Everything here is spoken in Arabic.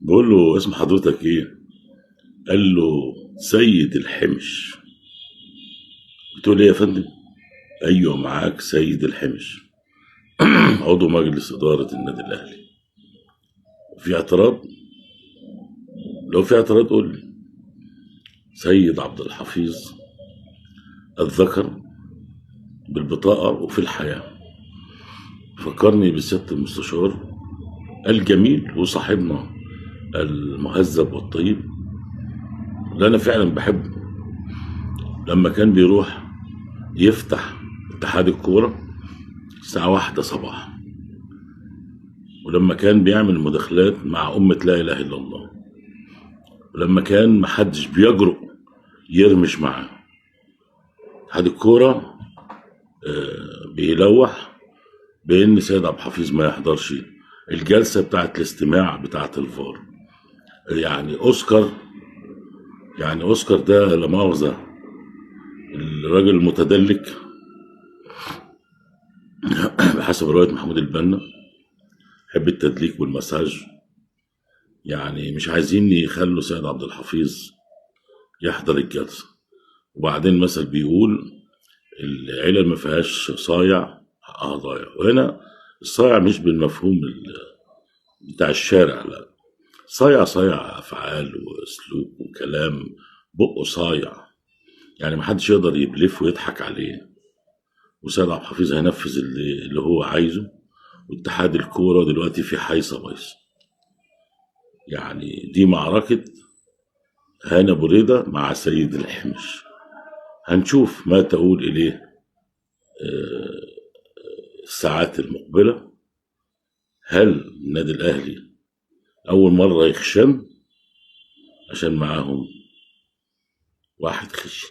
بقول له اسم حضرتك ايه؟ قال له سيد الحمش. قلت له ليه يا فندم؟ ايوه معاك سيد الحمش. عضو مجلس اداره النادي الاهلي. في اعتراض؟ لو في اعتراض قول لي. سيد عبد الحفيظ الذكر بالبطاقه وفي الحياه. فكرني بسياده المستشار الجميل وصاحبنا المهذب والطيب اللي انا فعلا بحبه. لما كان بيروح يفتح اتحاد الكوره الساعه 1 صباحا، ولما كان بيعمل مداخلات مع أمة لا إله إلا الله، ولما كان محدش بيجرؤ يرمش معاه. اتحاد الكورة بيلوح بإن سيد عبد الحفيظ ما يحضرش الجلسة بتاعة الاستماع بتاعة الفار. يعني أوسكار، يعني أوسكار ده لا مؤاخذة الراجل المتدلك بحسب رواية محمود البنا، يحب التدليك والمساج. يعني مش عايزين يخلوا سيد عبد الحفيظ يحضر الجلسة. وبعدين مثل بيقول العيلة ما فيهاش صايع حقها ضايع. وهنا الصايع مش بالمفهوم بتاع الشارع، لا. صايع صايع أفعال وأسلوب وكلام، بقه صايع. يعني محدش يقدر يبلف ويضحك عليه. وسيد عبد الحفيظ هينفذ اللي هو عايزه. واتحاد الكورة دلوقتي في حيصة بايصة. يعني دي معركة هاني بريدة مع سيد الحمش. هنشوف ما تقول إليه الساعات المقبلة. هل النادي الأهلي أول مرة يخشن عشان معاهم واحد خشن؟